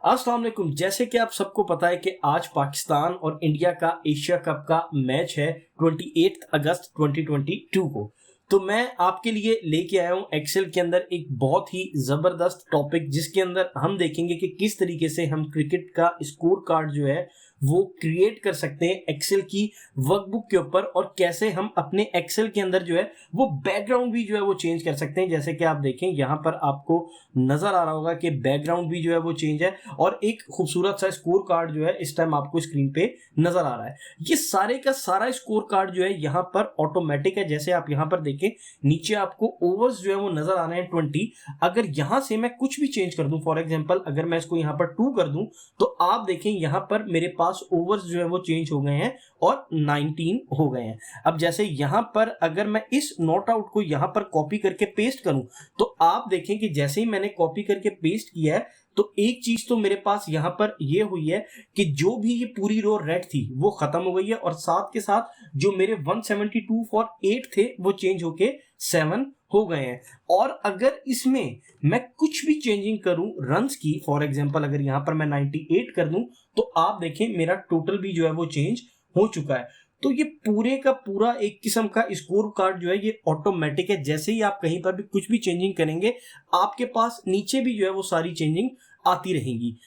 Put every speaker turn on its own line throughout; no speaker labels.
अस्सलाम वालेकुम। जैसे कि आप सबको पता है कि आज पाकिस्तान और इंडिया का एशिया कप का मैच है 28 अगस्त 2022 को। तो मैं आपके लिए लेके आया हूं एक्सेल के अंदर एक बहुत ही ज़बरदस्त टॉपिक, जिसके अंदर हम देखेंगे कि किस तरीके से हम क्रिकेट का स्कोर कार्ड जो है वो क्रिएट कर सकते हैं एक्सेल की वर्कबुक के ऊपर, और कैसे हम अपने एक्सेल के अंदर जो है वो बैकग्राउंड भी जो है वो चेंज कर सकते हैं। जैसे कि आप देखें यहाँ पर आपको नजर आ रहा होगा कि बैकग्राउंड भी जो है वो चेंज है और एक खूबसूरत सा स्कोर कार्ड जो है इस टाइम आपको स्क्रीन पे नजर आ रहा है। ये सारे का सारा स्कोर कार्ड जो है यहाँ पर ऑटोमेटिक है। जैसे आप यहाँ पर देखें, नीचे आपको ओवर्स जो है वो नजर आ रहे हैं 20। अगर यहां से मैं कुछ भी चेंज कर दूं, फॉर एग्जांपल अगर मैं इसको यहाँ पर 2 कर दूं, तो आप देखें यहाँ पर मेरे पास ओवर्स जो है वो चेंज हो गए हैं और 19 हो गए हैं। अब जैसे यहाँ पर अगर मैं इस नोट आउट को यहाँ पर कॉपी करके पेस्ट करूं, तो आप देखें कि जैसे ही मैंने कॉपी करके पेस्ट किया है, तो एक चीज तो मेरे पास यहां पर ये हुई है कि जो भी ये पूरी रो रेड थी वो खत्म हो गई है, और साथ के साथ जो मेरे 172 फॉर 8 थे वो चेंज होके 7 हो गए हैं। और अगर इसमें मैं कुछ भी चेंजिंग करूं रन्स की, फॉर एग्जांपल अगर यहां पर मैं 98 कर दूं, तो आप देखें मेरा टोटल भी जो है वो चेंज हो चुका है। तो ये पूरे का पूरा एक किस्म का स्कोर कार्ड जो है ये ऑटोमेटिक है। जैसे ही आप कहीं पर भी कुछ भी चेंजिंग करेंगे, आपके पास नीचे भी जो है वो सारी चेंजिंग आती रहेंगी।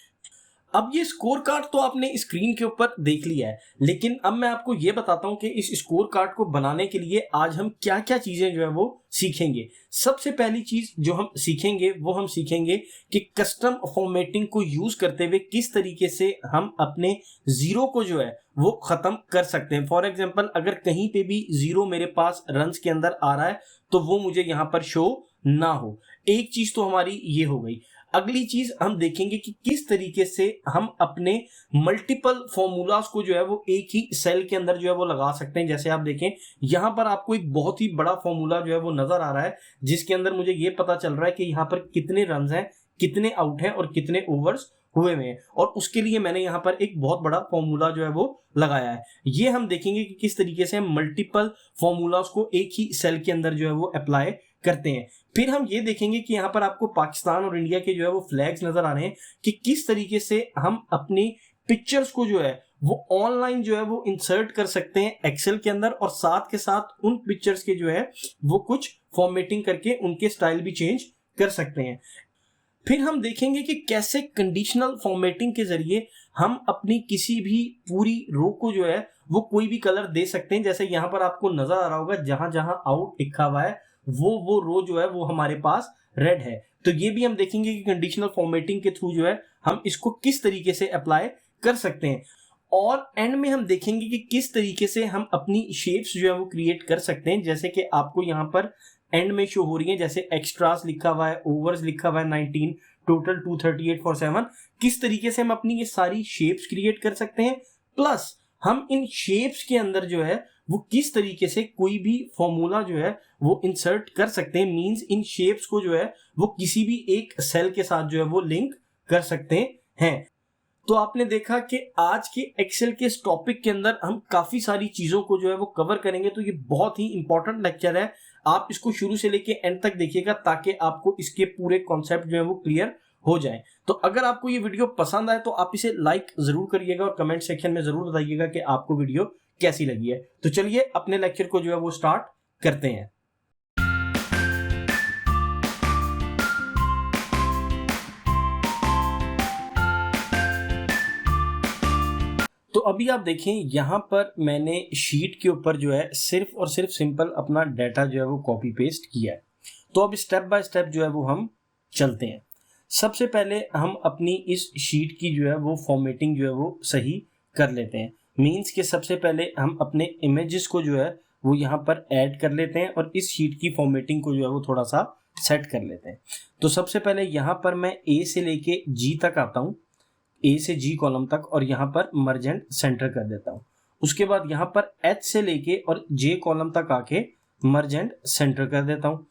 अब ये स्कोर कार्ड तो आपने स्क्रीन के ऊपर देख लिया है, लेकिन अब मैं आपको ये बताता हूं कि इस स्कोर कार्ड को बनाने के लिए आज हम क्या क्या चीजें जो है वो सीखेंगे। सबसे पहली चीज जो हम सीखेंगे वो हम सीखेंगे कि कस्टम फॉर्मेटिंग को यूज करते हुए किस तरीके से हम अपने जीरो को जो है वो खत्म कर सकते हैं। फॉर एग्जाम्पल अगर कहीं पे भी जीरो मेरे पास रन्स के अंदर आ रहा है, तो वो मुझे यहां पर शो ना हो। एक चीज तो हमारी ये हो गई। अगली चीज हम देखेंगे कि किस तरीके से हम अपने मल्टीपल फॉर्मूलाज को जो है वो एक ही सेल के अंदर जो है वो लगा सकते हैं। जैसे आप देखें यहां पर आपको एक बहुत ही बड़ा फॉर्मूला जो है वो नजर आ रहा है, जिसके अंदर मुझे ये पता चल रहा है कि यहाँ पर कितने रन हैं, कितने आउट हैं और कितने ओवर्स हुए हुए हैं, और उसके लिए मैंने यहाँ पर एक बहुत बड़ा फॉर्मूला जो है वो लगाया है। ये हम देखेंगे कि किस तरीके से हम मल्टीपल फॉर्मूलाज को एक ही सेल के अंदर जो है वो अप्लाई करते हैं। फिर हम ये देखेंगे कि यहाँ पर आपको पाकिस्तान और इंडिया के जो है वो फ्लैग्स नजर आ रहे हैं कि किस तरीके से हम अपनी पिक्चर्स को जो है वो ऑनलाइन जो है वो इंसर्ट कर सकते हैं एक्सेल के अंदर, और साथ के साथ उन पिक्चर्स के जो है वो कुछ फॉर्मेटिंग करके उनके स्टाइल भी चेंज कर सकते हैं। फिर हम देखेंगे कि कैसे कंडीशनल फॉर्मेटिंग के जरिए हम अपनी किसी भी पूरी रो को जो है वो कोई भी कलर दे सकते हैं। जैसे यहाँ पर आपको नजर आ रहा होगा जहां जहां आउट लिखा हुआ है वो रो जो है वो हमारे पास रेड है। तो ये भी हम देखेंगे कि कंडीशनल फॉर्मेटिंग के थ्रू जो है हम इसको किस तरीके से अप्लाई कर सकते हैं। और एंड में हम देखेंगे कि किस तरीके से हम अपनी शेप्स जो है वो क्रिएट कर सकते हैं। जैसे कि आपको यहाँ पर एंड में शो हो रही है, जैसे एक्स्ट्रास लिखा हुआ है, ओवर्स लिखा हुआ है 19, टोटल 238 फॉर 7। किस तरीके से हम अपनी ये सारी शेप्स क्रिएट कर सकते हैं, प्लस हम इन शेप्स के अंदर जो है वो किस तरीके से कोई भी फॉर्मूला जो है वो इंसर्ट कर सकते हैं। मींस इन शेप्स को जो है वो किसी भी एक सेल के साथ जो है वो लिंक कर सकते हैं। तो आपने देखा कि आज के एक्सेल के इस टॉपिक के अंदर हम काफी सारी चीजों को जो है वो कवर करेंगे। तो ये बहुत ही इंपॉर्टेंट लेक्चर है, आप इसको शुरू से लेके एंड तक देखिएगा ताकि आपको इसके पूरे कॉन्सेप्ट जो है वो क्लियर हो जाए। तो अगर आपको ये वीडियो पसंद आए तो आप इसे लाइक जरूर करिएगा और कमेंट सेक्शन में जरूर बताइएगा कि आपको वीडियो कैसी लगी है। तो चलिए अपने लेक्चर को जो है वो स्टार्ट करते हैं। तो अभी आप देखें यहाँ पर मैंने शीट के ऊपर जो है सिर्फ और सिर्फ सिंपल अपना डाटा जो है वो कॉपी पेस्ट किया है। तो अब स्टेप बाय स्टेप जो है वो हम चलते हैं। सबसे पहले हम अपनी इस शीट की जो है वो फॉर्मेटिंग जो है वो सही कर लेते हैं। मींस के सबसे पहले हम अपने इमेजेस को जो है वो यहाँ पर ऐड कर लेते हैं और इस शीट की फॉर्मेटिंग को जो है वो थोड़ा सा सेट कर लेते हैं। तो सबसे पहले यहाँ पर मैं ए से लेके जी तक आता हूँ, ए से जी कॉलम तक, और यहाँ पर मर्जेंट सेंटर कर देता हूँ। उसके बाद यहाँ पर एच से लेके और जे कॉलम तक आके मर्जेंट सेंटर कर देता हूँ।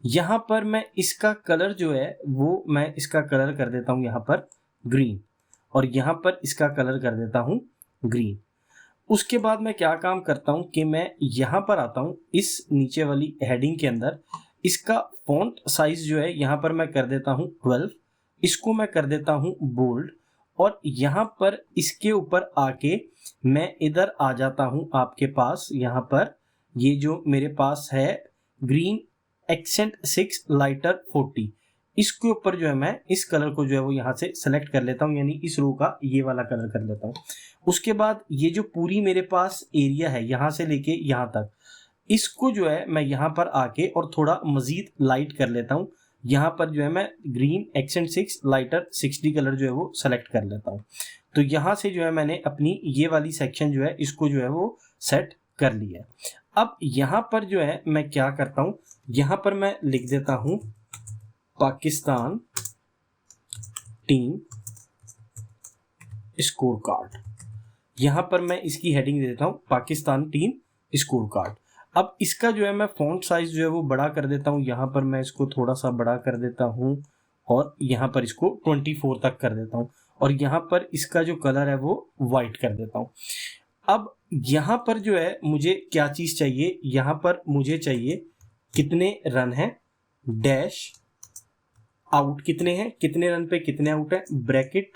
यहाँ पर मैं इसका कलर जो है वो मैं इसका कलर कर देता हूँ यहाँ पर ग्रीन, और यहाँ पर इसका कलर कर देता हूँ ग्रीन। उसके बाद मैं क्या काम करता हूँ कि मैं यहाँ पर आता हूँ इस नीचे वाली हेडिंग के अंदर, इसका फॉन्ट साइज जो है यहाँ पर मैं कर देता हूँ 12, इसको मैं कर देता हूँ बोल्ड, और यहाँ पर इसके ऊपर आके मैं इधर आ जाता हूँ आपके पास। यहाँ पर ये जो मेरे पास है ग्रीन एक्सेंट 6 लाइटर 40, इसके ऊपर जो है मैं इस कलर को जो है वो यहाँ से सेलेक्ट कर लेता हूँ, यानी इस रो का ये वाला कलर कर लेता हूँ। उसके बाद ये जो पूरी मेरे पास एरिया है यहाँ से लेके यहाँ तक, इसको जो है मैं यहाँ पर आके और थोड़ा मजीद लाइट कर लेता हूँ। यहाँ पर जो है मैं ग्रीन एक्सेंट 6 लाइटर 60 कलर जो है वो सेलेक्ट कर लेता हूँ। तो यहाँ से जो है मैंने अपनी ये वाली सेक्शन जो है इसको जो है वो सेट कर लिया। अब यहाँ पर जो है मैं क्या करता हूँ, यहाँ पर मैं लिख देता हूँ पाकिस्तान टीम स्कोर कार्ड। यहाँ पर मैं इसकी हेडिंग दे देता हूँ पाकिस्तान टीम स्कोर कार्ड। अब इसका जो है मैं फॉन्ट साइज जो है वो बड़ा कर देता हूँ। यहाँ पर मैं इसको थोड़ा सा बड़ा कर देता हूँ और यहाँ पर इसको 24 तक कर देता हूँ और यहाँ पर इसका जो कलर है वो वाइट कर देता हूँ। अब यहाँ पर जो है मुझे क्या चीज़ चाहिए, यहाँ पर मुझे चाहिए कितने रन हैं, डैश आउट कितने हैं, कितने रन पे कितने आउट है, ब्रैकेट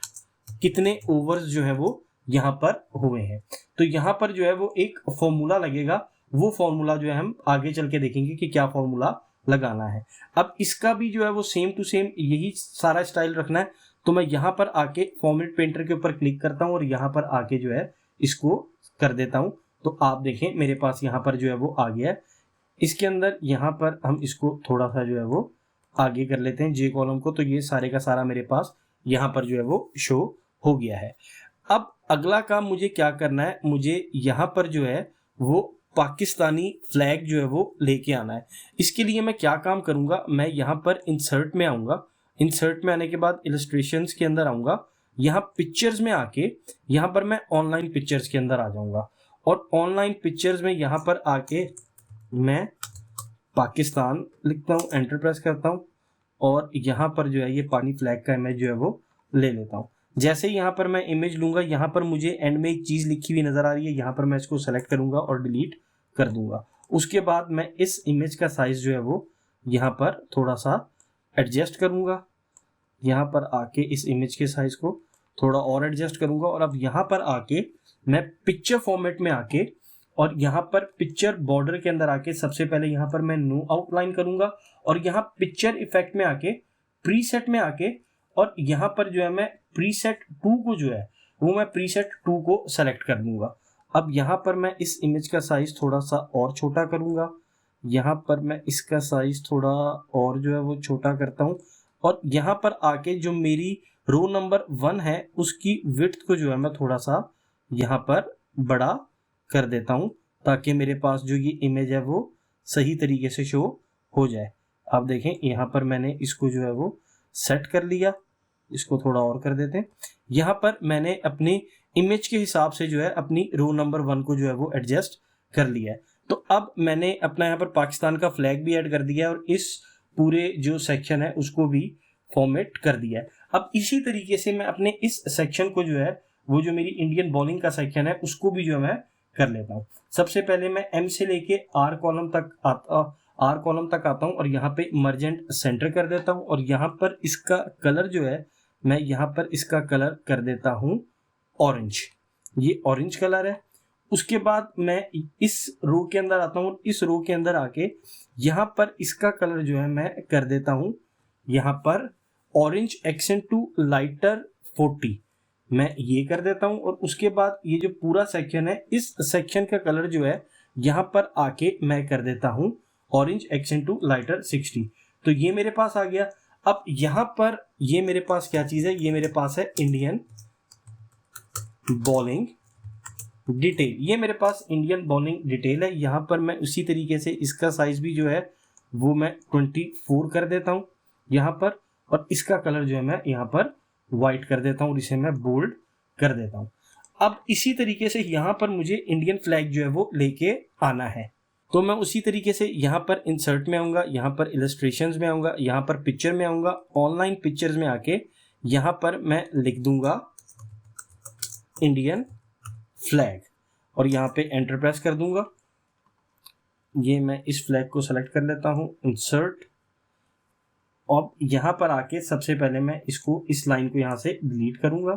कितने ओवर्स जो है वो यहाँ पर हुए हैं। तो यहाँ पर जो है वो एक फॉर्मूला लगेगा, वो फॉर्मूला जो है हम आगे चल के देखेंगे कि क्या फॉर्मूला लगाना है। अब इसका भी जो है वो सेम टू सेम यही सारा स्टाइल रखना है। तो मैं यहाँ पर आके फॉर्मेट पेंटर के ऊपर क्लिक करता हूँ और यहाँ पर आके जो है इसको कर देता हूँ। तो आप देखें मेरे पास यहाँ पर जो है वो आ गया है। इसके अंदर यहाँ पर हम इसको थोड़ा सा जो है वो आगे कर लेते हैं जे कॉलम को। तो ये सारे का सारा मेरे पास यहाँ पर जो है वो शो हो गया है। अब अगला काम मुझे क्या करना है, मुझे यहाँ पर जो है वो पाकिस्तानी फ्लैग जो है वो लेके आना है। इसके लिए मैं क्या काम करूँगा, मैं यहाँ पर इंसर्ट में आऊँगा। इंसर्ट में आने के बाद इलस्ट्रेशंस के अंदर आऊँगा। यहाँ पिक्चर्स में आके यहाँ पर मैं ऑनलाइन पिक्चर्स के अंदर आ जाऊँगा और ऑनलाइन पिक्चर्स में यहाँ पर आके मैं पाकिस्तान लिखता हूँ, एंटर प्रेस करता हूँ और यहाँ पर जो है ये पानी फ्लैग का इमेज जो है वो ले लेता हूँ। जैसे ही यहाँ पर मैं इमेज लूँगा, यहाँ पर मुझे एंड में एक चीज़ लिखी हुई नज़र आ रही है, यहाँ पर मैं इसको सेलेक्ट करूँगा और डिलीट कर दूँगा। उसके बाद मैं इस इमेज का साइज़ जो है वो यहाँ पर थोड़ा सा एडजस्ट करूँगा। यहाँ पर आके इस इमेज के साइज़ को थोड़ा और एडजस्ट करूँगा और अब यहाँ पर आके मैं पिक्चर फॉर्मेट में आके और यहाँ पर पिक्चर बॉर्डर के अंदर आके सबसे पहले यहाँ पर मैं नो आउटलाइन करूँगा और यहाँ पिक्चर इफेक्ट में आके प्रीसेट में आके और यहाँ पर जो है मैं प्रीसेट 2 को जो है वो मैं प्रीसेट 2 को सेलेक्ट कर दूंगा। अब यहाँ पर मैं इस इमेज का साइज थोड़ा सा और छोटा करूँगा। यहाँ पर मैं इसका साइज थोड़ा और जो है वो छोटा करता हूँ और यहाँ पर आके जो मेरी रो नंबर 1 है उसकी विड्थ को जो है मैं थोड़ा सा यहाँ पर बड़ा कर देता हूँ ताकि मेरे पास जो ये इमेज है वो सही तरीके से शो हो जाए। आप देखें यहाँ पर मैंने इसको जो है वो सेट कर लिया। इसको थोड़ा और कर देते हैं। यहाँ पर मैंने अपनी इमेज के हिसाब से जो है अपनी रो नंबर 1 को जो है वो एडजस्ट कर लिया है। तो अब मैंने अपना यहाँ पर पाकिस्तान का फ्लैग भी ऐड कर दिया है और इस पूरे जो सेक्शन है उसको भी फॉर्मेट कर दिया है। अब इसी तरीके से मैं अपने इस सेक्शन को जो है वो जो मेरी इंडियन बॉलिंग का सेक्शन है उसको भी जो है मैं कर लेता हूँ। सबसे पहले मैं एम से लेके आर कॉलम तक आता हूँ और यहाँ पे मर्जेंट सेंटर कर देता हूँ और यहाँ पर इसका कलर जो है मैं यहाँ पर इसका कलर कर देता हूँ ऑरेंज। ये ऑरेंज कलर है। उसके बाद मैं इस रो के अंदर आता हूँ। इस रो के अंदर आके यहाँ पर इसका कलर जो है मैं कर देता हूँ यहाँ पर ऑरेंज एक्सेंट टू लाइटर 40 मैं ये कर देता हूँ। और उसके बाद ये जो पूरा सेक्शन है इस सेक्शन का कलर जो है यहाँ पर आके मैं कर देता हूँ ऑरेंज एक्सेंट टू लाइटर 60। तो ये मेरे पास आ गया। अब यहाँ पर ये मेरे पास क्या चीज़ है, ये मेरे पास है इंडियन बॉलिंग डिटेल। ये मेरे पास इंडियन बॉलिंग डिटेल है। यहाँ पर मैं उसी तरीके से इसका साइज भी जो है वो मैं 24 कर देता हूँ यहाँ पर और इसका कलर जो है मैं यहाँ पर वाइट कर देता हूँ और इसे मैं बोल्ड कर देता हूँ। अब इसी तरीके से यहाँ पर मुझे इंडियन फ्लैग जो है वो लेके आना है। तो मैं उसी तरीके से यहाँ पर इंसर्ट में आऊँगा, यहाँ पर इलस्ट्रेशंस में आऊँगा, यहाँ पर पिक्चर में आऊँगा, ऑनलाइन पिक्चर्स में आके यहाँ पर मैं लिख दूंगा इंडियन फ्लैग और यहाँ पे एंटर प्रेस कर दूंगा। ये मैं इस फ्लैग को सेलेक्ट कर लेता हूँ, इंसर्ट। अब यहाँ पर आके सबसे पहले मैं इसको इस लाइन को यहाँ से डिलीट करूँगा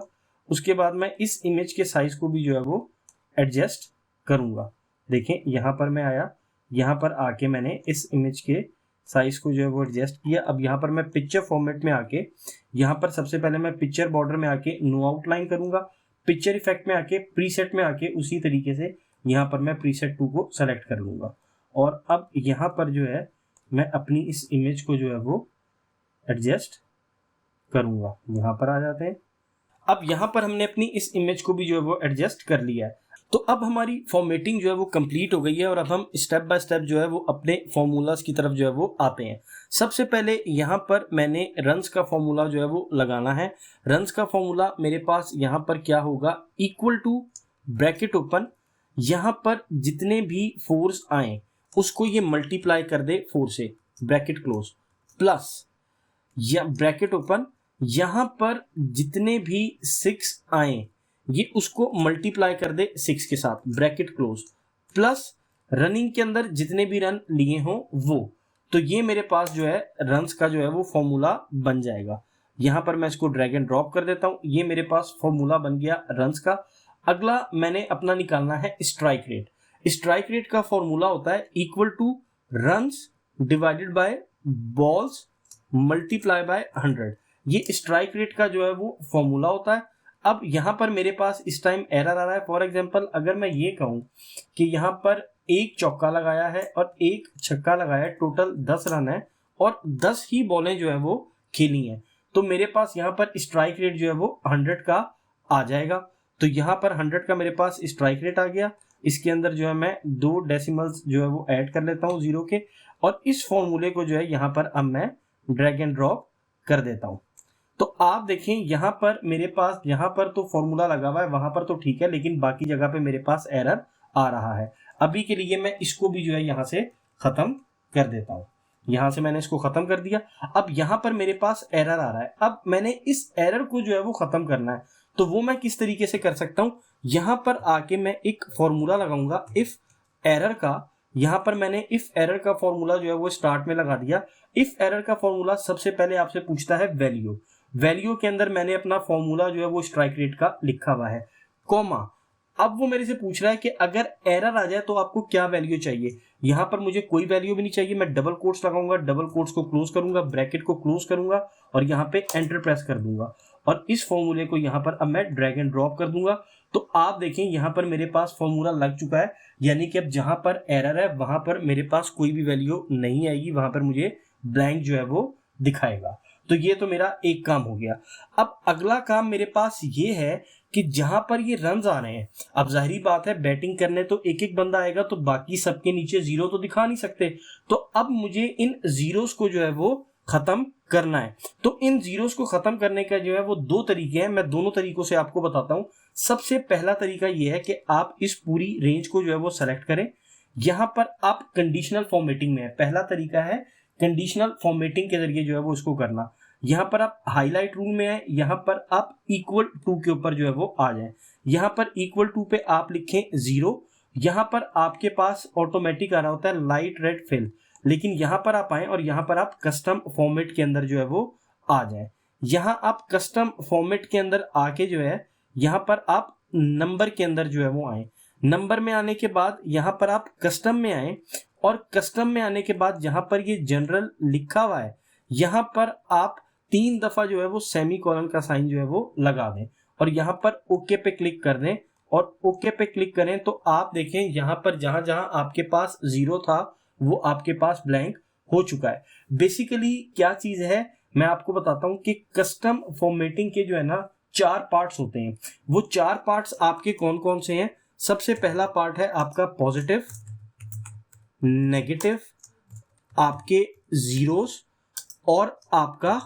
उसके बाद मैं इस इमेज के साइज को भी जो है वो एडजस्ट करूंगा। देखें यहाँ पर मैं आया, यहाँ पर आके मैंने इस इमेज के साइज को जो है वो एडजस्ट किया। अब यहाँ पर मैं पिक्चर फॉर्मेट में आके यहाँ पर सबसे पहले मैं पिक्चर बॉर्डर में आके नो आउटलाइन करूंगा, पिक्चर इफेक्ट में आके प्रीसेट में आके उसी तरीके से यहाँ पर मैं प्रीसेट 2 को सेलेक्ट कर लूंगा। और अब यहाँ पर जो है मैं अपनी इस इमेज को जो है वो एडजस्ट करूंगा। यहाँ पर आ जाते हैं। अब यहाँ पर हमने अपनी इस इमेज को भी जो है वो एडजस्ट कर लिया है। तो अब हमारी फॉर्मेटिंग जो है वो कंप्लीट हो गई है और अब हम स्टेप बाय स्टेप जो है वो अपने फॉर्मूलाज की तरफ जो है वो आते हैं। सबसे पहले यहाँ पर मैंने रन्स का फॉर्मूला जो है वो लगाना है। रन्स का फॉर्मूला मेरे पास यहाँ पर क्या होगा, इक्वल टू ब्रैकेट ओपन, यहाँ पर जितने भी फोर्स आए उसको ये मल्टीप्लाई कर दे 4 से, ब्रैकेट क्लोज, प्लस या ब्रैकेट ओपन, यहाँ पर जितने भी 6 आए ये उसको मल्टीप्लाई कर दे 6 के साथ, ब्रैकेट क्लोज, प्लस रनिंग के अंदर जितने भी रन लिए हों वो। तो ये मेरे पास जो है रन्स का जो है वो फॉर्मूला बन जाएगा। यहाँ पर मैं इसको ड्रैग एंड ड्रॉप कर देता हूँ, ये मेरे पास फॉर्मूला बन गया रन्स का। अगला मैंने अपना निकालना है स्ट्राइक रेट। स्ट्राइक रेट का फॉर्मूला होता है equal two runs divided by balls multiply by 100। ये स्ट्राइक रेट का जो है वो फॉर्मूला होता है। अब यहाँ पर मेरे पास इस टाइम एरर आ रहा है। फॉर एग्जांपल अगर मैं ये कहूँ कि यहाँ पर एक चौका लगाया है और एक छक्का लगाया है, टोटल 10 रन है और 10 ही बॉलें जो है वो खेली हैं, तो मेरे पास यहाँ पर स्ट्राइक रेट जो है वो 100 का आ जाएगा। तो यहाँ पर 100 का मेरे पास स्ट्राइक रेट आ गया। इसके अंदर जो है मैं 2 डेसिमल्स जो है वो ऐड कर लेता हूँ 0 के, और इस फॉर्मूले को जो है यहाँ पर अब मैं ड्रैग एंड ड्रॉप कर देता हूँ। तो आप देखें यहाँ पर मेरे पास, यहाँ पर तो फॉर्मूला लगा हुआ है, वहां पर तो ठीक है, लेकिन बाकी जगह पे मेरे पास एरर आ रहा है। अभी के लिए मैं इसको भी जो है यहाँ से खत्म कर देता हूँ। यहाँ से मैंने इसको खत्म कर दिया। अब यहाँ पर मेरे पास एरर आ रहा है। अब मैंने इस एरर को जो है वो खत्म करना है, तो वो मैं किस तरीके से कर सकता हूँ, यहाँ पर आके मैं एक फॉर्मूला लगाऊंगा इफ एरर का। यहाँ पर मैंने इफ एरर का फॉर्मूला जो है वो स्टार्ट में लगा दिया। इफ एरर का फॉर्मूला सबसे पहले आपसे पूछता है वैल्यू। वैल्यू के अंदर मैंने अपना फॉर्मूला जो है वो स्ट्राइक रेट का लिखा हुआ है, कॉमा। अब वो मेरे से पूछ रहा है कि अगर एरर आ जाए तो आपको क्या वैल्यू चाहिए। यहाँ पर मुझे कोई वैल्यू भी नहीं चाहिए, मैं डबल कोट्स लगाऊंगा, डबल कोट्स को क्लोज करूंगा, ब्रैकेट को क्लोज करूंगा और यहाँ पे एंटर प्रेस कर दूंगा और इस फॉर्मूले को यहाँ पर अब मैं ड्रैग एंड ड्रॉप कर दूंगा। तो आप देखें यहाँ पर मेरे पास फॉर्मूला लग चुका है, यानी कि अब जहां पर एरर है वहां पर मेरे पास कोई भी वैल्यू नहीं आएगी, वहां पर मुझे ब्लैंक जो है वो दिखाएगा। तो ये तो मेरा एक काम हो गया। अब अगला काम मेरे पास ये है कि जहां पर ये रन्स आ रहे हैं, अब जाहिर बात है बैटिंग करने तो एक एक बंदा आएगा, तो बाकी सबके नीचे 0 तो दिखा नहीं सकते। तो अब मुझे इन जीरोस को जो है वो खत्म करना है। तो इन जीरोस को खत्म करने का जो है वो 2 तरीके हैं, मैं दोनों तरीकों से आपको बताता हूं। सबसे पहला तरीका ये है कि आप इस पूरी रेंज को जो है वो सेलेक्ट करें। यहां पर आप कंडीशनल फॉर्मेटिंग में है। पहला तरीका है कंडीशनल फॉर्मेटिंग के जरिए जो है वो उसको करना। यहाँ पर आप हाईलाइट रूल में है, यहाँ पर आप इक्वल टू के ऊपर जो है वो आ जाए। यहाँ पर इक्वल टू पे आप लिखें 0। यहाँ पर आपके पास ऑटोमेटिक आ रहा होता है लाइट रेड फिल, लेकिन यहाँ पर आप आए और यहाँ पर आप कस्टम फॉर्मेट के अंदर जो है वो आ जाए। यहाँ आप कस्टम फॉर्मेट के अंदर आके जो है यहाँ पर आप नंबर के अंदर जो है वो आए। नंबर में आने के बाद यहाँ पर आप कस्टम में आए और कस्टम में आने के बाद जहां पर ये जनरल लिखा हुआ है यहाँ पर आप 3 दफा जो है वो सेमी कॉलन का साइन जो है वो लगा दें और यहाँ पर ओके पे क्लिक कर दें। और ओके पे क्लिक करें तो आप देखें यहाँ पर जहां जहां आपके पास 0 था वो आपके पास ब्लैंक हो चुका है। बेसिकली क्या चीज है मैं आपको बताता हूं कि कस्टम फॉर्मेटिंग के जो है ना 4 पार्ट्स होते हैं। वो 4 पार्ट्स आपके कौन कौन से हैं। सबसे पहला पार्ट है आपका पॉजिटिव, नेगेटिव, आपके जीरोस और आपका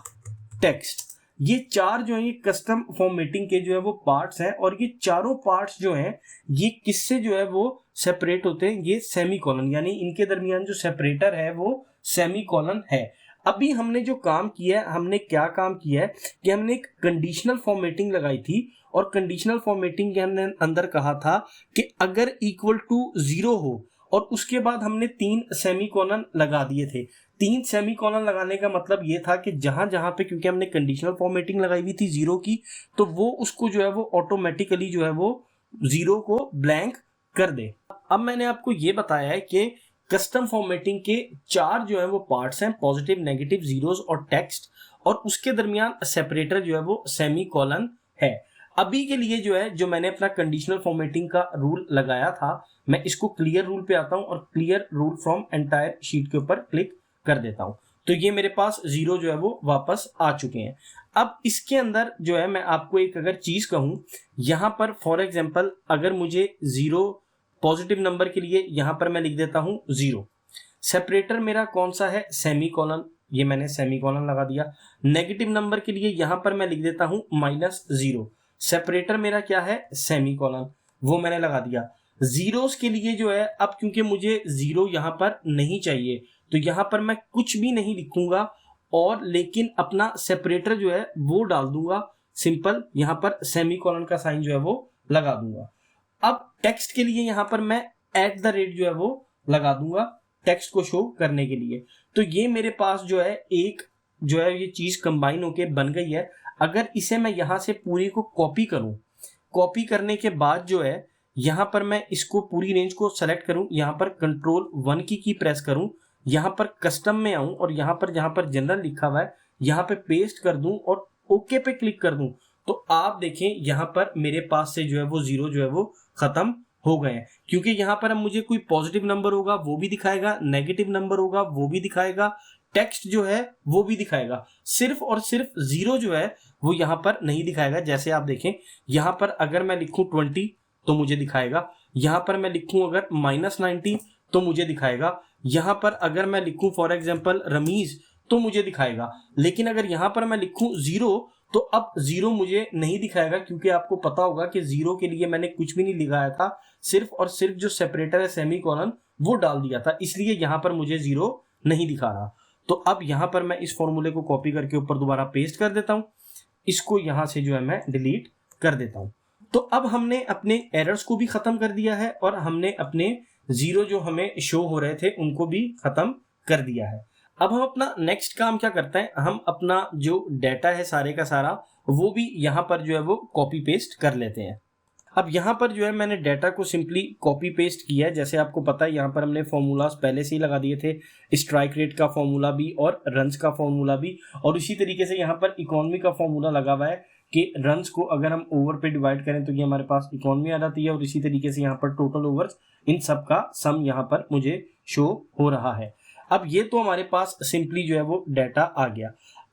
टेक्स्ट। ये 4 जो है ये कस्टम फॉर्मेटिंग के जो है वो पार्ट्स हैं और ये चारों पार्ट्स जो हैं ये किससे जो है वो सेपरेट होते हैं, ये सेमी कॉलन, यानी इनके दरमियान जो सेपरेटर है वो सेमी कॉलन है। अभी हमने जो काम किया है, हमने क्या काम किया है कि हमने एक कंडीशनल फॉर्मेटिंग लगाई थी और कंडीशनल फॉर्मेटिंग के अंदर कहा था कि अगर इक्वल टू 0 हो और उसके बाद हमने 3 सेमीकोलन लगा दिए थे। 3 सेमीकोलन लगाने का मतलब ये था कि जहां जहां पे, क्योंकि हमने कंडीशनल फॉर्मेटिंग लगाई हुई थी 0 की, तो वो उसको जो है वो ऑटोमेटिकली जो है वो 0 को ब्लैंक कर दे। अब मैंने आपको ये बताया है कि कस्टम फॉर्मेटिंग के 4 जो है वो पार्ट्स हैं, पॉजिटिव, नेगेटिव, जीरोस और टेक्स्ट, और उसके दरमियान सेपरेटर जो है वो सेमीकोलन है। अभी के लिए जो है, जो मैंने अपना कंडीशनल फॉर्मेटिंग का रूल लगाया था, मैं इसको क्लियर रूल पे आता हूं और clear rule from entire sheet के ऊपर क्लिक कर देता हूं, तो ये मेरे पास 0 जो है वो वापस आ चुके हैं। अब इसके अंदर जो है मैं आपको एक अगर चीज कहूं, यहां पर फॉर एग्जांपल अगर मुझे 0 पॉजिटिव नंबर के लिए यहां पर मैं लिख देता हूं 0, सेपरेटर मेरा कौन सा है, सेमीकोलन, ये मैंने सेमीकोलन लगा दिया। नेगेटिव नंबर के लिए यहां पर मैं लिख देता हूं -0, सेपरेटर मेरा क्या है, सेमीकोलन, वो मैंने लगा दिया। जीरोस के लिए जो है, अब क्योंकि मुझे 0 यहां पर नहीं चाहिए, तो यहां पर मैं कुछ भी नहीं लिखूंगा, और लेकिन अपना सेपरेटर जो है वो डाल दूंगा, सिंपल यहां पर सेमीकोलन का साइन जो है वो लगा दूंगा। अब टेक्स्ट के लिए यहां पर मैं @ जो है वो लगा दूंगा टेक्स्ट को शो करने के लिए। तो ये मेरे पास जो है एक जो है ये चीज कंबाइन होके बन गई है। अगर इसे मैं यहां से पूरी को कॉपी करूं, कॉपी करने के बाद जो है यहां पर मैं इसको पूरी रेंज को सेलेक्ट करूं, यहां पर Ctrl+1 की प्रेस करूं, यहां पर कस्टम में आऊं और यहां पर जहां पर जनरल लिखा हुआ है यहां पे पेस्ट कर दूं और ओके पे क्लिक कर दूं, तो आप देखें यहां पर मेरे पास से जो है वो 0 जो है वो खत्म हो गए हैं। क्योंकि यहां पर अब मुझे कोई पॉजिटिव नंबर होगा वो भी दिखाएगा, नेगेटिव नंबर होगा वो भी दिखाएगा, टेक्स्ट जो है वो भी दिखाएगा, सिर्फ और सिर्फ 0 जो है वो यहां पर नहीं दिखाएगा। जैसे आप देखें यहां पर अगर मैं लिखूं 20 तो मुझे दिखाएगा, यहां पर मैं लिखूं अगर -90 तो मुझे दिखाएगा, यहां पर अगर मैं लिखूं फॉर एग्जांपल रमीज तो मुझे दिखाएगा। लेकिन अगर यहां पर मैं लिखूं 0 तो अब 0 मुझे नहीं दिखाएगा, क्योंकि आपको पता होगा कि 0 के लिए मैंने कुछ भी नहीं लिखाया था, सिर्फ और सिर्फ जो सेपरेटर है सेमीकोलन वो डाल दिया था, इसलिए यहां पर मुझे 0 नहीं दिखा रहा। तो अब यहां पर मैं इस फॉर्मूले को कॉपी करके ऊपर दोबारा पेस्ट कर देता हूं, इसको यहां से जो है मैं डिलीट कर देता हूं। तो अब हमने अपने एरर्स को भी खत्म कर दिया है और हमने अपने 0 जो हमें शो हो रहे थे उनको भी खत्म कर दिया है। अब हम अपना नेक्स्ट काम क्या करते हैं, हम अपना जो डाटा है सारे का सारा वो भी यहाँ पर जो है वो कॉपी पेस्ट कर लेते हैं। अब यहाँ पर जो है मैंने डाटा को सिंपली कॉपी पेस्ट किया है। जैसे आपको पता है यहाँ पर हमने फॉर्मूलाज पहले से ही लगा दिए थे, स्ट्राइक रेट का फॉर्मूला भी और रन्स का फॉर्मूला भी, और इसी तरीके से यहाँ पर इकोनॉमी का फॉर्मूला लगा हुआ है कि रन्स को अगर हम ओवर पे डिवाइड करें तो ये हमारे पास इकोनॉमी आ जाती है, और इसी तरीके से यहाँ पर टोटल ओवर्स, इन सब का सम यहाँ पर मुझे शो हो रहा है। अब ये तो हमारे पास सिंपली जो है वो डाटा आ गया।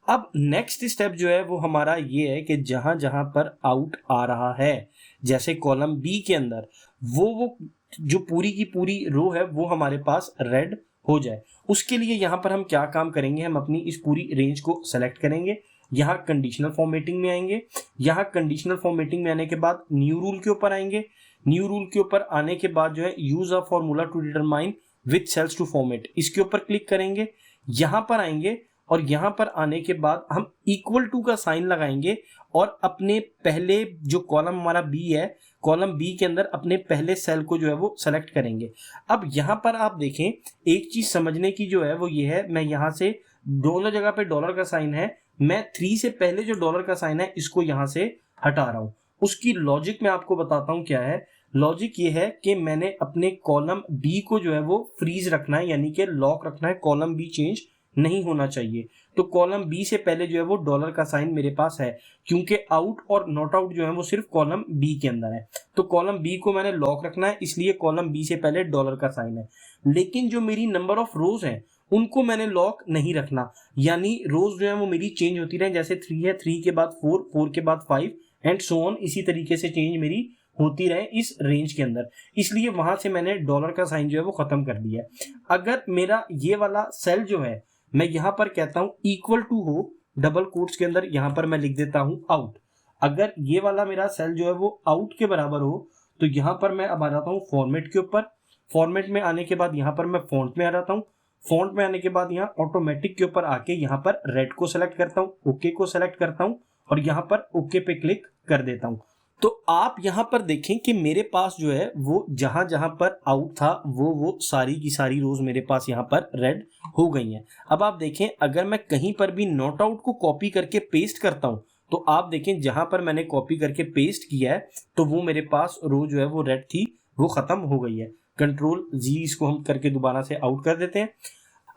अब नेक्स्ट स्टेप जो है वो हमारा ये है कि जहां जहां पर आउट आ रहा है, जैसे कॉलम बी के अंदर वो जो पूरी की पूरी रो है वो हमारे पास रेड हो जाए, उसके लिए यहां पर हम क्या काम करेंगे, हम अपनी इस पूरी रेंज को सेलेक्ट करेंगे, यहाँ कंडीशनल फॉर्मेटिंग में आएंगे, यहाँ कंडीशनल फॉर्मेटिंग में आने के बाद न्यू रूल के ऊपर आएंगे, न्यू रूल के ऊपर आने के बाद जो है use a formula to determine which cells to format, इसके ऊपर क्लिक करेंगे, यहां पर आएंगे और यहां पर आने के बाद हम इक्वल टू का साइन लगाएंगे और अपने पहले जो कॉलम हमारा बी है, कॉलम बी के अंदर अपने पहले सेल को जो है वो सेलेक्ट करेंगे। अब यहां पर आप देखें एक चीज समझने की जो है वो ये है, मैं यहां से दोनों जगह पे डॉलर का साइन है, मैं 3 से पहले जो डॉलर का साइन है इसको यहां से हटा रहा हूं। उसकी लॉजिक मैं आपको बताता हूं क्या है। लॉजिक ये है कि मैंने अपने कॉलम बी को जो है वो फ्रीज रखना है, यानी कि लॉक रखना है, कॉलम बी चेंज नहीं होना चाहिए। तो कॉलम बी से पहले जो है वो डॉलर का साइन मेरे पास है, क्योंकि आउट और नॉट आउट जो है वो सिर्फ कॉलम बी के अंदर है। तो कॉलम बी को मैंने लॉक रखना है, इसलिए कॉलम बी से पहले डॉलर का साइन है। लेकिन जो मेरी नंबर ऑफ रोज हैं उनको मैंने लॉक नहीं रखना, यानी रोज जो है वो मेरी चेंज होती रहे, जैसे 3 है 3 के बाद 4, 4 के बाद 5 एंड सो ऑन, इसी तरीके से चेंज मेरी होती रहे इस रेंज के अंदर, इसलिए वहां से मैंने डॉलर का साइन जो है वो खत्म कर दिया है। अगर मेरा ये वाला सेल जो है मैं यहां पर कहता हूं इक्वल टू हो, डबल कोट्स के अंदर यहां पर मैं लिख देता हूं आउट। अगर ये वाला मेरा सेल जो है वो आउट के बराबर हो तो यहां पर मैं अब आ जाता हूं फॉर्मेट के ऊपर, फॉर्मेट में आने के बाद यहां पर मैं फॉन्ट में आ जाता हूं, फॉन्ट में आने के बाद यहाँ ऑटोमेटिक के ऊपर आके यहाँ पर रेड को सेलेक्ट करता हूँ, ओके को सेलेक्ट करता हूँ और यहाँ पर ओके पे क्लिक कर देता हूँ। तो आप यहाँ पर देखें कि मेरे पास जो है वो जहां जहां पर आउट था वो सारी की सारी रोज मेरे पास यहाँ पर रेड हो गई हैं। अब आप देखें अगर मैं कहीं पर भी नॉट आउट को कॉपी करके पेस्ट करता हूं तो आप देखें जहां पर मैंने कॉपी करके पेस्ट किया है तो वो मेरे पास रो जो है वो रेड थी वो खत्म हो गई है। कंट्रोल जी इसको हम करके दोबारा से आउट कर देते हैं।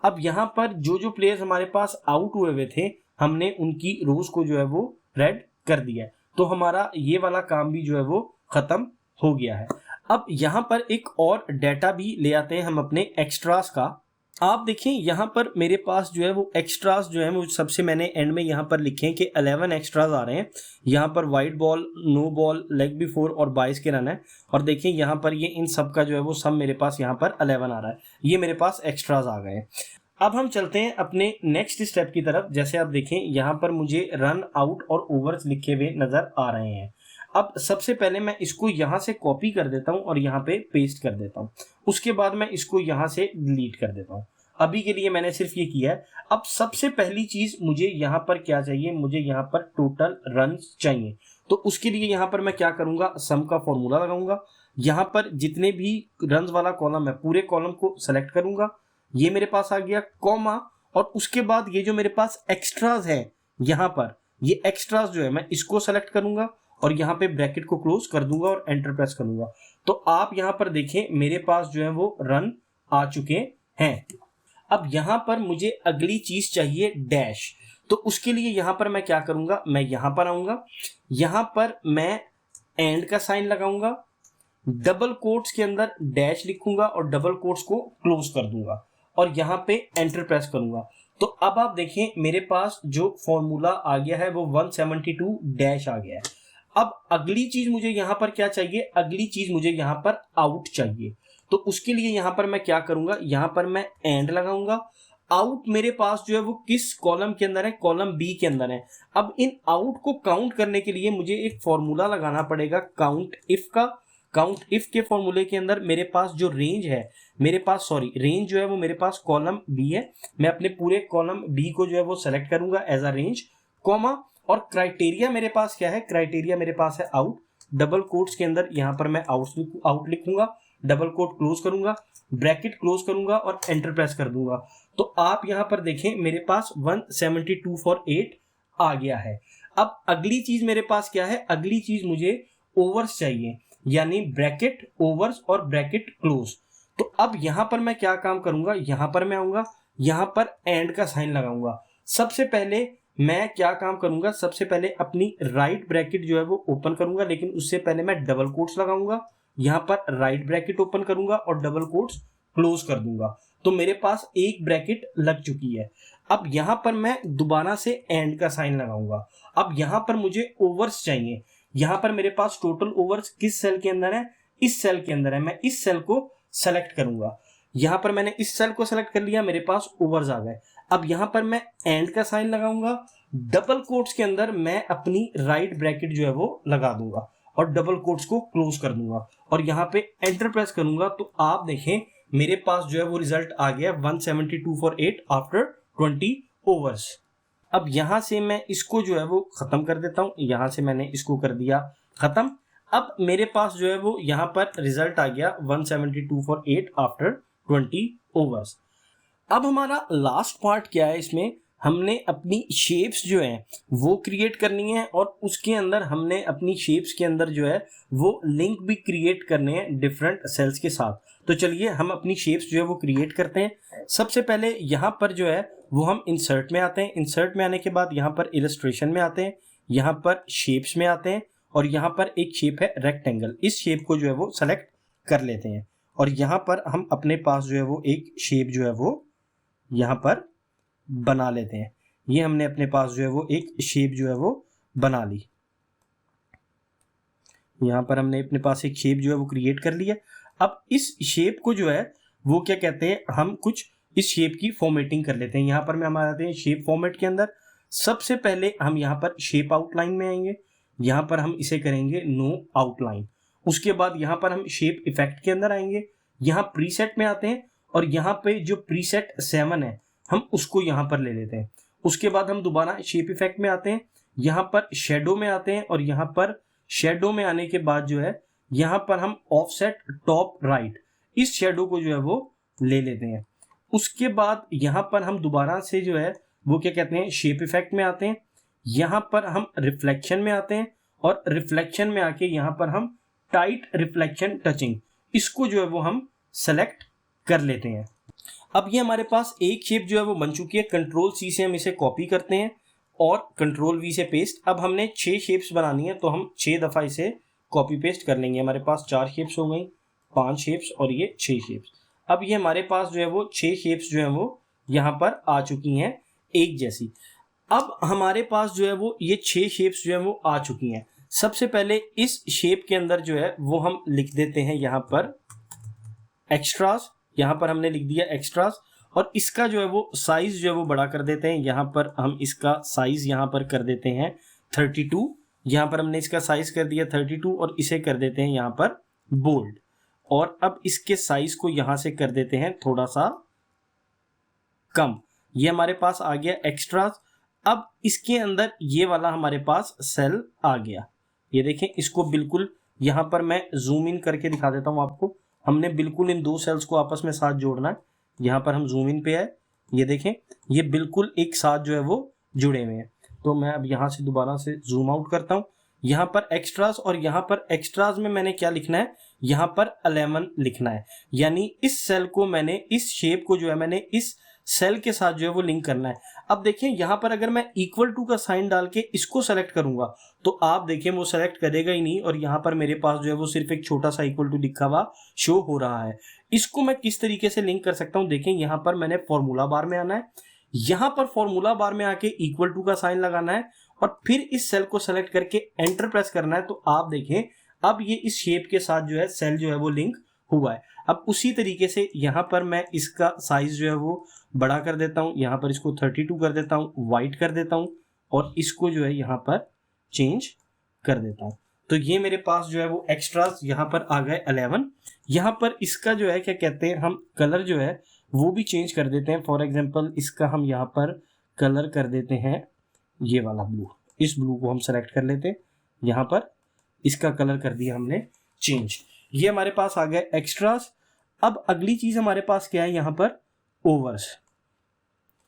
अब यहाँ पर जो जो प्लेयर्स हमारे पास आउट हुए थे हमने उनकी रोज को जो है वो रेड कर दिया है, तो हमारा ये वाला काम भी जो है वो खत्म हो गया है। अब यहाँ पर एक और डेटा भी ले आते हैं हम अपने एक्स्ट्रास का। आप देखें यहाँ पर मेरे पास जो है वो एक्स्ट्रास जो है वो सबसे मैंने एंड में यहाँ पर लिखे हैं कि 11 एक्स्ट्रास आ रहे हैं। यहाँ पर wide ball, no ball, leg before और 22 के रन है। और देखिए यहाँ पर ये इन सब का जो है वो सब मेरे पास यहाँ पर 11 आ रहा है, ये मेरे पास एक्स्ट्रास आ गए। अब हम चलते हैं अपने नेक्स्ट स्टेप की तरफ। जैसे आप देखें यहाँ पर मुझे रन, आउट और ओवर्स लिखे हुए नजर आ रहे हैं। अब सबसे पहले मैं इसको यहाँ से कॉपी कर देता हूँ और यहाँ पे पेस्ट कर देता हूँ। उसके बाद मैं इसको यहाँ से डिलीट कर देता हूँ। अभी के लिए मैंने सिर्फ ये किया है। अब सबसे पहली चीज मुझे यहाँ पर क्या चाहिए, मुझे यहाँ पर टोटल रन चाहिए। तो उसके लिए यहाँ पर मैं क्या करूंगा, सम का फॉर्मूला लगाऊंगा। यहाँ पर जितने भी रन वाला कॉलम है पूरे कॉलम को सेलेक्ट करूंगा, ये मेरे पास आ गया, कॉमा, और उसके बाद ये जो मेरे पास एक्स्ट्राज है यहाँ पर ये एक्स्ट्राज जो है मैं इसको सेलेक्ट करूंगा और यहाँ पे ब्रैकेट को क्लोज कर दूंगा और एंटर प्रेस करूंगा। तो आप यहाँ पर देखें मेरे पास जो है वो रन आ चुके हैं। अब यहाँ पर मुझे अगली चीज चाहिए डैश। तो उसके लिए यहाँ पर मैं क्या करूंगा, मैं यहाँ पर आऊंगा, यहाँ पर मैं एंड का साइन लगाऊंगा, डबल कोट्स के अंदर डैश लिखूंगा और डबल कोट्स को क्लोज कर दूंगा और यहाँ पे एंटर प्रेस करूंगा। तो अब आप देखें मेरे पास जो फॉर्मूला आ गया है वो 172 डैश आ गया है। अब अगली चीज मुझे यहाँ पर क्या चाहिए, अगली चीज मुझे यहाँ पर आउट चाहिए। तो उसके लिए यहाँ पर मैं क्या करूंगा, यहाँ पर मैं एंड लगाऊंगा। आउट मेरे पास जो है वो किस कॉलम के अंदर है, कॉलम बी के अंदर है। अब इन आउट को काउंट करने के लिए मुझे एक फॉर्मूला लगाना पड़ेगा काउंट इफ का। काउंट इफ के फॉर्मूले के अंदर मेरे पास जो रेंज है, मेरे पास रेंज जो है वो मेरे पास कॉलम बी है। मैं अपने पूरे कॉलम बी को जो है वो सेलेक्ट करूंगा एज अ रेंज, कॉमा, और क्राइटेरिया मेरे पास क्या है, क्राइटेरिया मेरे पास है आउट। डबल कोट्स के अंदर यहाँ पर मैं आउट लिखूंगा, डबल कोट क्लोज करूंगा, ब्रैकेट क्लोज करूंगा और एंटर प्रेस कर दूंगा। तो आप यहाँ पर देखें मेरे पास 172 फॉर 8 आ गया है। अब अगली चीज मेरे पास क्या है, अगली चीज मुझे ओवर्स चाहिए, यानी ब्रैकेट, ओवर्स और ब्रैकेट क्लोज। तो अब यहां पर मैं क्या काम करूंगा, यहां पर मैं आऊंगा, यहां पर एंड का साइन लगाऊंगा। सबसे पहले मैं क्या काम करूंगा, सबसे पहले अपनी राइट ब्रैकेट जो है वो ओपन करूंगा, लेकिन उससे पहले मैं डबल कोट्स लगाऊंगा, यहां पर राइट ब्रैकेट ओपन करूंगा और डबल कोट्स क्लोज कर दूंगा। तो मेरे पास एक ब्रैकेट लग चुकी है। अब यहां पर मैं दोबारा से एंड का साइन लगाऊंगा। अब यहां पर मुझे ओवर्स चाहिए। यहां पर मेरे पास टोटल ओवर्स किस सेल के अंदर है, इस सेल के अंदर है। मैं इस सेल को सेलेक्ट करूंगा। यहां पर मैंने इस सेल को सेलेक्ट कर लिया, मेरे पास ओवर्स आ गए। अब यहां पर मैं एंड का साइन लगाऊंगा, डबल कोट्स के अंदर मैं अपनी राइट ब्रैकेट जो है वो लगा दूंगा और डबल कोट्स को क्लोज कर दूंगा और यहाँ पे एंटर प्रेस करूंगा। तो आप देखें मेरे पास जो है वो रिजल्ट आ गया 172 फॉर 8 आफ्टर 20 ओवर्स। अब यहां से मैं इसको जो है वो खत्म कर देता हूं, यहां से मैंने इसको कर दिया खत्म। अब मेरे पास जो है वो यहां पर रिजल्ट आ गया 172 फॉर 8 आफ्टर 20 ओवर्स। अब हमारा लास्ट पार्ट क्या है, इसमें हमने अपनी शेप्स जो हैं वो क्रिएट करनी है और उसके अंदर हमने अपनी शेप्स के अंदर जो है वो लिंक भी क्रिएट करने हैं डिफरेंट सेल्स के साथ। तो चलिए हम अपनी शेप्स जो है वो क्रिएट करते हैं। सबसे पहले यहाँ पर जो है वो हम इंसर्ट में आते हैं। इंसर्ट में आने के बाद यहाँ पर इलस्ट्रेशन में आते हैं, यहाँ पर शेप्स में आते हैं और यहाँ पर एक शेप है रेक्टेंगल। इस शेप को जो है वो सेलेक्ट कर लेते हैं और यहाँ पर हम अपने पास जो है वो एक शेप जो है वो यहाँ पर बना लेते हैं। ये हमने अपने पास जो है वो एक शेप जो है वो बना ली। यहाँ पर हमने अपने पास एक शेप जो है वो क्रिएट कर लिया। अब इस शेप को जो है वो क्या कहते हैं, हम कुछ इस शेप की फॉर्मेटिंग कर लेते हैं। यहाँ पर मैं हम आते हैं शेप फॉर्मेट के अंदर। सबसे पहले हम यहाँ पर शेप आउटलाइन में आएंगे, यहाँ पर हम इसे करेंगे नो आउटलाइन। उसके बाद यहाँ पर हम शेप इफेक्ट के अंदर आएंगे, यहाँ प्रीसेट में आते हैं और यहाँ पे जो प्रीसेट 7 है हम उसको यहाँ पर ले लेते हैं। उसके बाद हम दोबारा शेप इफेक्ट में आते हैं, यहाँ पर शेडो में आते हैं और यहाँ पर शेडो में आने के बाद जो है यहाँ पर हम ऑफसेट टॉप राइट इस शेडो को जो है वो ले लेते हैं। उसके बाद यहाँ पर हम दोबारा से जो है वो क्या कहते हैं शेप इफेक्ट में आते हैं, यहाँ पर हम रिफ्लेक्शन में आते हैं और रिफ्लेक्शन में आके यहाँ पर हम टाइट रिफ्लेक्शन टचिंग इसको जो है वो हम सेलेक्ट कर लेते हैं। अब ये हमारे पास एक शेप जो है वो बन चुकी है। कंट्रोल सी से हम इसे कॉपी करते हैं और कंट्रोल वी से पेस्ट। अब हमने 6 शेप्स बनानी है तो हम 6 दफ़ा इसे कॉपी पेस्ट कर लेंगे। हमारे पास 4 शेप्स हो गई, 5 शेप्स और ये 6 शेप्स। अब ये हमारे पास जो है वो 6 शेप्स जो है वो यहाँ पर आ चुकी हैं एक जैसी। अब हमारे पास जो है वो ये 6 शेप्स जो है वो आ चुकी हैं। सबसे पहले इस शेप के अंदर जो है वो हम लिख देते हैं यहाँ पर एक्स्ट्रास। यहाँ पर हमने लिख दिया एक्स्ट्रास और इसका जो है वो साइज जो है वो बड़ा कर देते हैं। यहाँ पर हम इसका साइज यहाँ पर कर देते हैं 32। यहाँ पर हमने इसका साइज कर दिया 32 और इसे कर देते हैं यहाँ पर बोल्ड। और अब इसके साइज को यहाँ से कर देते हैं थोड़ा सा कम। ये हमारे पास आ गया एक्स्ट्रास। अब इसके अंदर ये वाला हमारे पास सेल आ गया। ये देखें, इसको बिल्कुल यहाँ पर मैं जूम इन करके दिखा देता हूँ आपको। हमने बिल्कुल इन 2 सेल्स को आपस में साथ जोड़ना है। यहाँ पर हम जूम इन पे है, ये देखें ये बिल्कुल एक साथ जो है वो जुड़े हुए हैं। तो मैं अब यहाँ से दोबारा से जूम आउट करता हूँ। यहाँ पर एक्स्ट्रास और यहाँ पर एक्स्ट्रास में मैंने क्या लिखना है, यहाँ पर 11 लिखना है। यानी इस सेल को मैंने, इस शेप को जो है मैंने इस सेल के साथ जो है वो लिंक करना है। अब देखें यहाँ पर अगर मैं इक्वल टू का साइन डाल के इसको सेलेक्ट करूंगा तो आप देखें वो सेलेक्ट करेगा ही नहीं और यहाँ पर मेरे पास जो है वो सिर्फ एक छोटा सा इक्वल टू लिखा हुआ शो हो रहा है। इसको मैं किस तरीके से लिंक कर सकता हूँ, देखें यहाँ पर मैंने फॉर्मूला बार में आना है, यहाँ पर फॉर्मूला बार में आके इक्वल टू का साइन लगाना है और फिर इस सेल को सेलेक्ट करके एंटर प्रेस करना है। तो आप देखें अब ये इस शेप के साथ जो है सेल जो है वो लिंक हुआ है। अब उसी तरीके से यहाँ पर मैं इसका साइज जो है वो बड़ा कर देता हूँ, यहाँ पर इसको 32 कर देता हूँ, वाइट कर देता हूँ और इसको जो है यहाँ पर चेंज कर देता हूँ। तो ये मेरे पास जो है वो एक्स्ट्रास यहाँ पर आ गए 11। यहाँ पर इसका जो है क्या कहते हैं हम कलर जो है वो भी चेंज कर देते हैं। फॉर एग्जांपल इसका हम यहाँ पर कलर कर देते हैं ये वाला ब्लू। इस ब्लू को हम सेलेक्ट कर लेते हैं, यहाँ पर इसका कलर कर दिया हमने चेंज। ये हमारे पास आ गया एक्स्ट्रास। अब अगली चीज हमारे पास क्या है, यहाँ पर ओवर्स।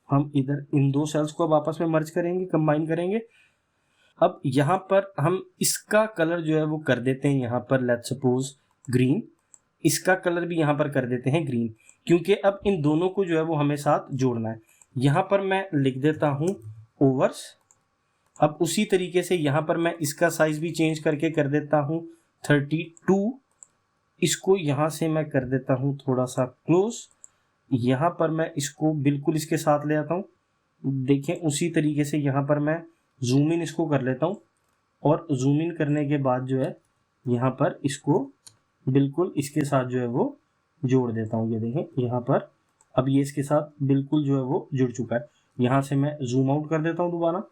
हम इधर इन 2 सेल्स को अब आपस में मर्ज करेंगे, कंबाइन करेंगे। अब यहाँ पर हम इसका कलर जो है वो कर देते हैं यहाँ पर लेट्स सपोज ग्रीन। इसका कलर भी यहाँ पर कर देते हैं ग्रीन, क्योंकि अब इन दोनों को जो है वो हमें साथ जोड़ना है। यहाँ पर मैं लिख देता हूँ ओवर्स। अब उसी तरीके से यहाँ पर मैं इसका साइज भी चेंज करके कर देता हूँ 32। इसको यहाँ से मैं कर देता हूँ थोड़ा सा क्लोज। यहाँ पर मैं इसको बिल्कुल इसके साथ ले आता हूँ। देखें उसी तरीके से यहाँ पर मैं जूम इन इसको कर लेता हूँ और जूम इन करने के बाद जो है यहाँ पर इसको बिल्कुल इसके साथ जो है वो जोड़ देता हूँ। ये देखें यहाँ पर अब ये इसके साथ बिल्कुल जो है वो जुड़ चुका है। यहाँ से मैं जूम आउट कर देता हूँ दोबारा।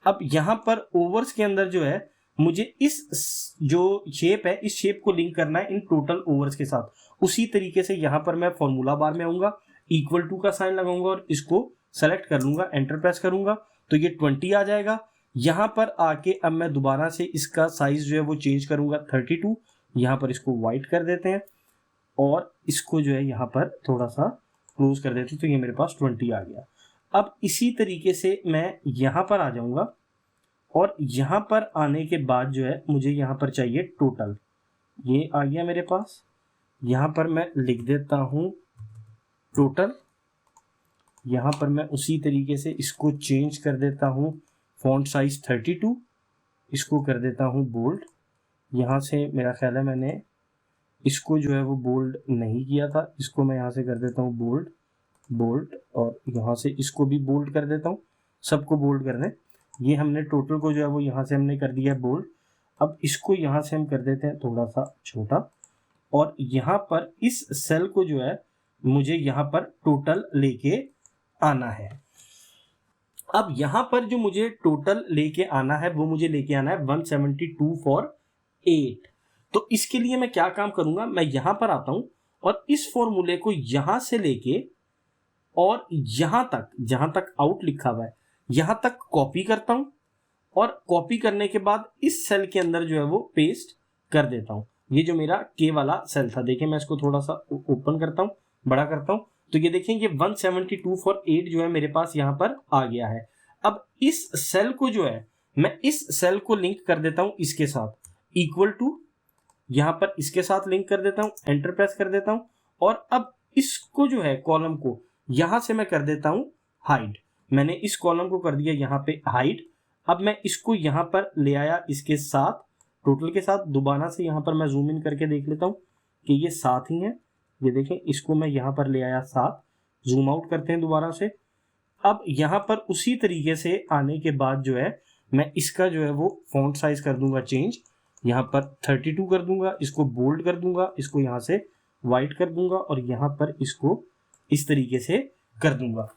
अब यहाँ पर ओवर्स के अंदर जो है मुझे इस जो शेप है इस शेप को लिंक करना है इन टोटल ओवर्स के साथ। उसी तरीके से यहाँ पर मैं फॉर्मूला बार में आऊँगा, इक्वल टू का साइन लगाऊंगा और इसको सेलेक्ट कर लूँगा, एंटर प्रेस करूँगा तो ये 20 आ जाएगा। यहाँ पर आके अब मैं दोबारा से इसका साइज जो है वो चेंज करूँगा 32। यहाँ पर इसको वाइट कर देते हैं और इसको जो है यहाँ पर थोड़ा सा क्लोज कर देते हैं। तो ये मेरे पास 20 आ गया। अब इसी तरीके से मैं यहाँ पर आ जाऊँगा और यहाँ पर आने के बाद जो है मुझे यहाँ पर चाहिए टोटल। ये आ गया मेरे पास। यहाँ पर मैं लिख देता हूँ टोटल। यहाँ पर मैं उसी तरीके से इसको चेंज कर देता हूँ फॉन्ट साइज 32। इसको कर देता हूँ बोल्ड। यहाँ से मेरा ख्याल है मैंने इसको जो है वो बोल्ड नहीं किया था, इसको मैं यहाँ से कर देता हूँ बोल्ड, बोल्ड और यहाँ से इसको भी बोल्ड कर देता हूँ। सबको बोल्ड कर दें। ये हमने टोटल को जो है वो यहाँ से हमने कर दिया बोल्ड। अब इसको यहाँ से हम कर देते हैं थोड़ा सा छोटा और यहाँ पर इस सेल को जो है मुझे यहाँ पर टोटल लेके आना है। अब यहाँ पर जो मुझे टोटल लेके आना है वो मुझे लेके आना है 172 फॉर 8। तो इसके लिए मैं क्या काम करूँगा, मैं यहाँ पर आता हूँ और इस फॉर्मूले को यहाँ से लेके और यहाँ तक, जहाँ तक आउट लिखा हुआ है यहाँ तक कॉपी करता हूँ और कॉपी करने के बाद इस सेल के अंदर जो है वो पेस्ट कर देता हूँ। ये जो मेरा के वाला सेल था, देखिए मैं इसको थोड़ा सा ओपन करता हूँ, बड़ा करता हूँ, तो ये देखें ये 172 for 8 जो है मेरे पास यहाँ पर आ गया है। अब इस सेल को जो है मैं इस सेल को लिंक कर देता हूँ इसके साथ, इक्वल टू यहाँ पर इसके साथ लिंक कर देता हूँ, एंटर प्रेस कर देता हूँ, और अब इसको जो है कॉलम को यहां से मैं कर देता हूँ हाइड। मैंने इस कॉलम को कर दिया यहाँ पे हाइड। अब मैं इसको यहाँ पर ले आया इसके साथ, टोटल के साथ, दोबारा से यहाँ पर मैं जूम इन करके देख लेता हूँ कि ये साथ ही है। ये देखें, इसको मैं यहाँ पर ले आया साथ, जूम आउट करते हैं दोबारा से। अब यहाँ पर उसी तरीके से आने के बाद जो है मैं इसका जो है वो फॉन्ट साइज कर दूंगा चेंज, यहाँ पर 32 कर दूंगा, इसको बोल्ड कर दूंगा, इसको यहाँ से वाइट कर दूंगा और यहाँ पर इसको इस तरीके से कर दूंगा।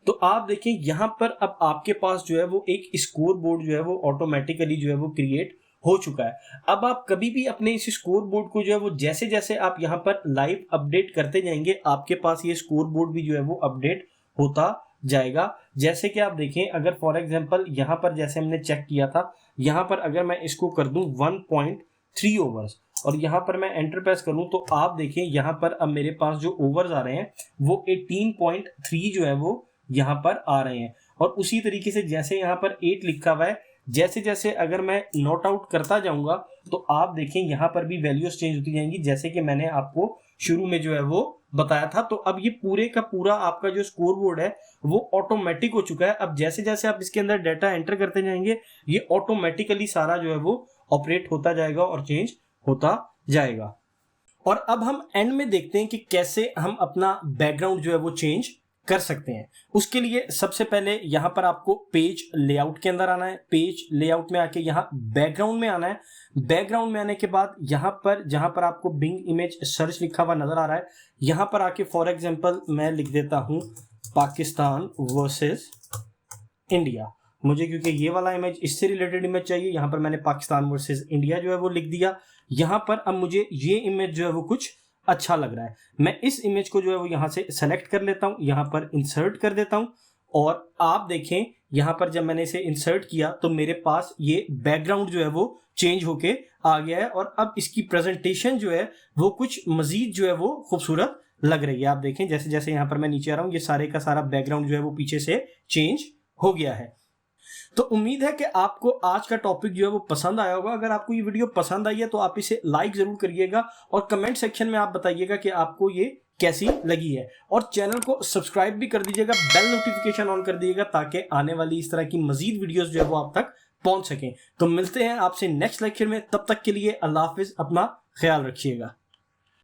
तो आप देखें यहाँ पर अब आपके पास जो है वो एक स्कोर बोर्ड जो है वो ऑटोमेटिकली जो है वो क्रिएट हो चुका है। अब आप कभी भी अपने इस स्कोर बोर्ड को जो है वो जैसे जैसे आप यहाँ पर लाइव अपडेट करते जाएंगे, आपके पास ये स्कोर बोर्ड भी जो है वो अपडेट होता जाएगा। जैसे कि आप देखें, अगर फॉर एग्जांपल यहाँ पर जैसे हमने चेक किया था, यहाँ पर अगर मैं इसको कर दूं 1.3 ओवर्स और यहाँ पर मैं एंटर प्रेस करूं, तो आप देखें यहाँ पर अब मेरे पास जो ओवर्स आ रहे हैं वो 18.3 जो है वो यहाँ पर आ रहे हैं। और उसी तरीके से जैसे यहाँ पर 8 लिखा हुआ है, जैसे जैसे अगर मैं नोट आउट करता जाऊंगा तो आप देखें यहाँ पर भी वैल्यूज चेंज होती जाएंगी, जैसे कि मैंने आपको शुरू में जो है वो बताया था। तो अब ये पूरे का पूरा आपका जो स्कोर बोर्ड है वो ऑटोमेटिक हो चुका है। अब जैसे जैसे आप इसके अंदर डाटा एंटर करते जाएंगे, ये ऑटोमेटिकली सारा जो है वो ऑपरेट होता जाएगा और चेंज होता जाएगा। और अब हम एंड में देखते हैं कि कैसे हम अपना बैकग्राउंड जो है वो चेंज कर सकते हैं। उसके लिए सबसे पहले यहां पर आपको पेज लेआउट के अंदर आना है। पेज लेआउट में आके यहां बैकग्राउंड में आना है। बैकग्राउंड में आने के बाद यहां पर जहां पर आपको बिंग इमेज सर्च लिखा हुआ नजर आ रहा है, यहां पर आके फॉर एग्जांपल मैं लिख देता हूं पाकिस्तान वर्सेस इंडिया। मुझे क्योंकि ये वाला इमेज, इससे रिलेटेड इमेज चाहिए, यहां पर मैंने पाकिस्तान वर्सेस इंडिया जो है वो लिख दिया। यहां पर अब मुझे ये इमेज जो है वो कुछ अच्छा लग रहा है, मैं इस इमेज को जो है वो यहां से सेलेक्ट कर लेता हूं, यहां पर इंसर्ट कर देता हूं। और आप देखें यहां पर जब मैंने इसे इंसर्ट किया तो मेरे पास ये बैकग्राउंड जो है वो चेंज होके आ गया है और अब इसकी प्रेजेंटेशन जो है वो कुछ मजीद जो है वो खूबसूरत लग रही है। आप देखें जैसे जैसे यहां पर मैं नीचे आ रहा हूं, ये सारे का सारा बैकग्राउंड जो है वो पीछे से चेंज हो गया है। तो उम्मीद है कि आपको आज का टॉपिक जो है वो पसंद आया होगा। अगर आपको ये वीडियो पसंद आई है तो आप इसे लाइक जरूर करिएगा और कमेंट सेक्शन में आप बताइएगा कि आपको ये कैसी लगी है, और चैनल को सब्सक्राइब भी कर दीजिएगा, बेल नोटिफिकेशन ऑन कर दीजिएगा ताकि आने वाली इस तरह की मजीद वीडियोस जो है वो आप तक पहुंच सकें। तो मिलते हैं आपसे नेक्स्ट लेक्चर में, तब तक के लिए अल्लाह हाफिज, अपना ख्याल रखिएगा।